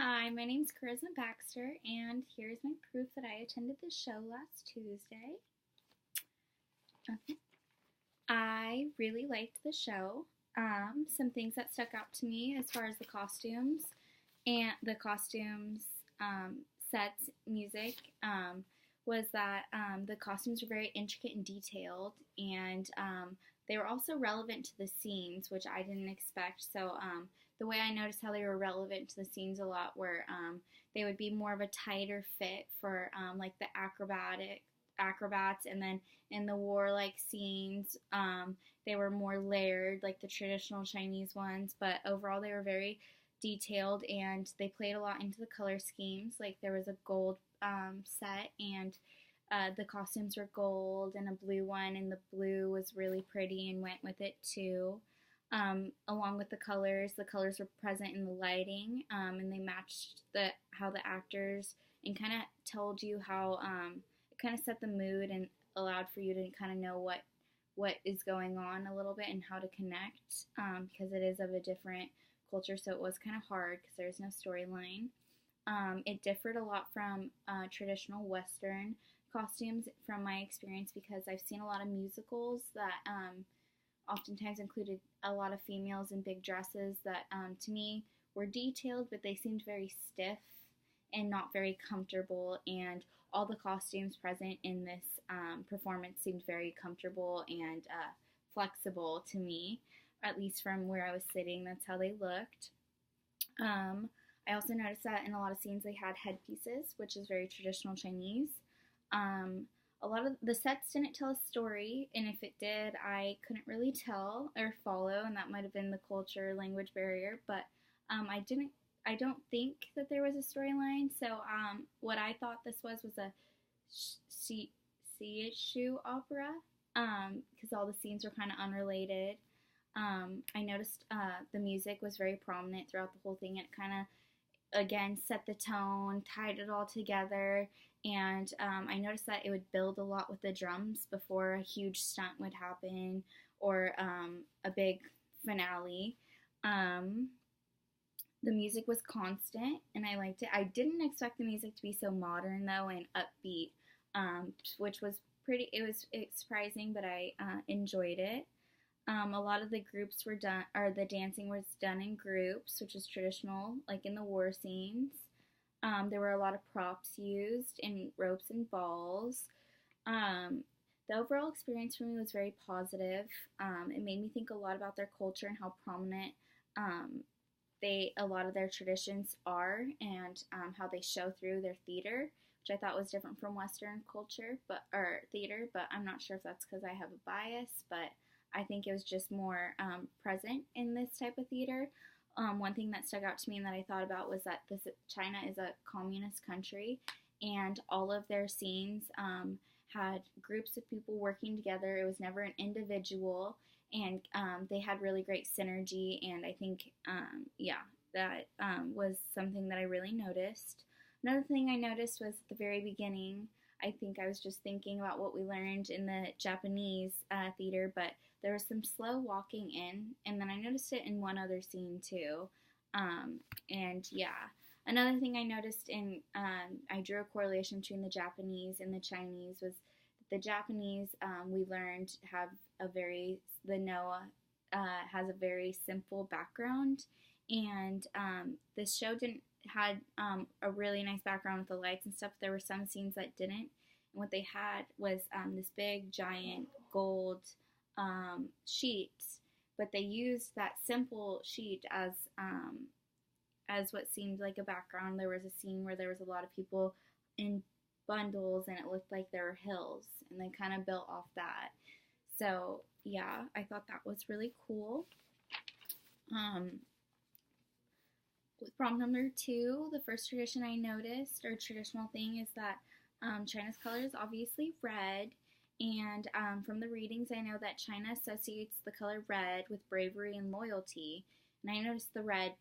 Hi, my name's Charisma Baxter, and here's my proof that I attended the show last Tuesday. Okay. I really liked the show. Some things that stuck out to me as far as the costumes and sets, music, was that the costumes were very intricate and detailed, and they were also relevant to the scenes, which I didn't expect. So the way I noticed how they were relevant to the scenes a lot were they would be more of a tighter fit for like the acrobats, and then in the warlike scenes they were more layered like the traditional Chinese ones, but overall they were very detailed, and they played a lot into the color schemes. Like there was a gold set, and the costumes were gold, and a blue one, and the blue was really pretty and went with it too. Along with the colors were present in the lighting, and they matched how the actors, and kind of told you how it kind of set the mood and allowed for you to kind of know what is going on a little bit and how to connect, because it is of a different culture, so it was kind of hard because there's no storyline. It differed a lot from traditional Western costumes from my experience, because I've seen a lot of musicals that oftentimes included a lot of females in big dresses that to me were detailed, but they seemed very stiff and not very comfortable, and all the costumes present in this performance seemed very comfortable and flexible to me, at least from where I was sitting. That's how they looked. I also noticed that in a lot of scenes they had headpieces, which is very traditional Chinese. A lot of the sets didn't tell a story, and if it did, I couldn't really tell or follow, and that might have been the culture language barrier. But I don't think that there was a storyline. So what I thought this was a Shu opera, because all the scenes were kind of unrelated. I noticed the music was very prominent throughout the whole thing. It kind of again set the tone, tied it all together, and I noticed that it would build a lot with the drums before a huge stunt would happen or a big finale. The music was constant, and I liked it. I didn't expect the music to be so modern though and upbeat, which was it was surprising, but I enjoyed it. A lot of the groups were done, or the dancing was done in groups, which is traditional, like in the war scenes. There were a lot of props used in ropes and balls. The overall experience for me was very positive. It made me think a lot about their culture and how prominent a lot of their traditions are, and how they show through their theater, which I thought was different from Western culture, or theater. But I'm not sure if that's because I have a bias, but I think it was just more present in this type of theater. One thing that stuck out to me and that I thought about was that China is a communist country, and all of their scenes had groups of people working together. It was never an individual, and they had really great synergy, and I think, that was something that I really noticed. Another thing I noticed was at the very beginning, I think I was just thinking about what we learned in the Japanese theater, but there was some slow walking in, and then I noticed it in one other scene too. Another thing I noticed I drew a correlation between the Japanese and the Chinese was that the Japanese, we learned, the Noah has a very simple background, and this show had a really nice background with the lights and stuff. There were some scenes that didn't, and what they had was this big giant gold sheet, but they used that simple sheet as what seemed like a background. There was a scene where there was a lot of people in bundles, and it looked like there were hills, and they kind of built off that. So yeah, I thought that was really cool. With problem number 2, the first tradition I noticed, or traditional thing, is that China's color is obviously red, and from the readings I know that China associates the color red with bravery and loyalty, and I noticed the red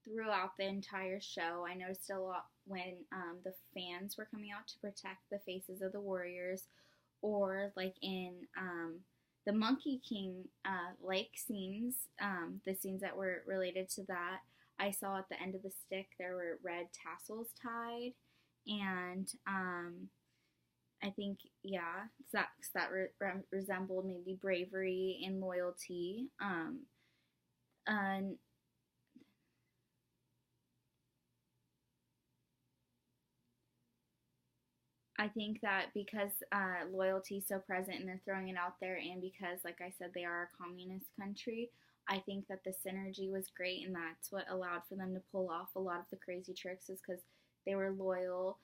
throughout the entire show. I noticed it a lot when the fans were coming out to protect the faces of the warriors, or like in the Monkey King lake scenes, the scenes that were related to that. I saw at the end of the stick there were red tassels tied, and I think, yeah, that resembled maybe bravery and loyalty. And I think that because loyalty is so present and they're throwing it out there, and because, like I said, they are a communist country, I think that the synergy was great, and that's what allowed for them to pull off a lot of the crazy tricks, is because they were loyal.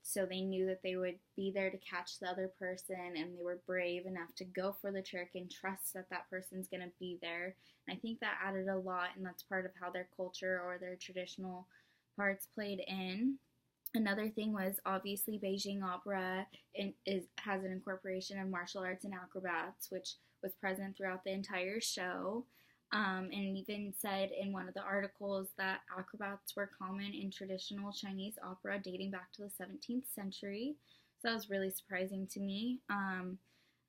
So they knew that they would be there to catch the other person, and they were brave enough to go for the trick and trust that that person's going to be there. And I think that added a lot, and that's part of how their culture or their traditional parts played in. Another thing was obviously Beijing opera has an incorporation of martial arts and acrobats, which was present throughout the entire show. And it even said in one of the articles that acrobats were common in traditional Chinese opera dating back to the 17th century. So that was really surprising to me.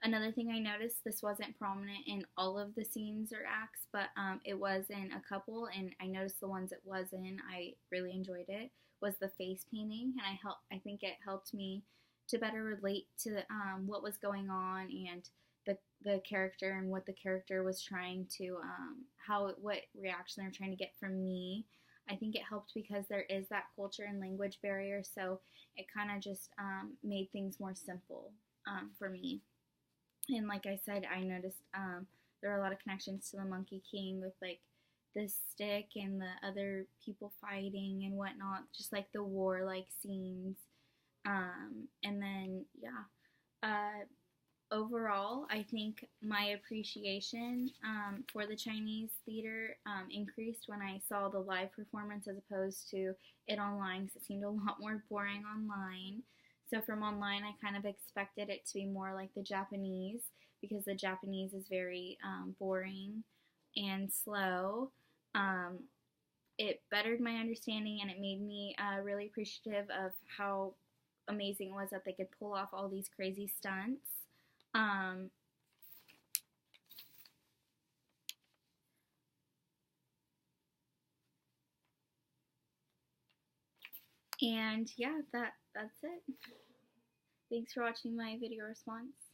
Another thing I noticed, this wasn't prominent in all of the scenes or acts, but it was in a couple, and I noticed the ones it was in, I really enjoyed it, was the face painting, and I think it helped me to better relate to what was going on, and the character, and what the character was trying to, what reaction they were trying to get from me. I think it helped because there is that culture and language barrier, so it kind of just made things more simple for me. And like I said, I noticed there are a lot of connections to the Monkey King with like the stick and the other people fighting and whatnot, just like the war-like scenes. And then, yeah, overall, I think my appreciation for the Chinese theater increased when I saw the live performance as opposed to it online, because it seemed a lot more boring online. So from online, I kind of expected it to be more like the Japanese, because the Japanese is very boring and slow. Um, it bettered my understanding, and it made me really appreciative of how amazing it was that they could pull off all these crazy stunts. Um, and yeah, that's it. Thanks for watching my video response.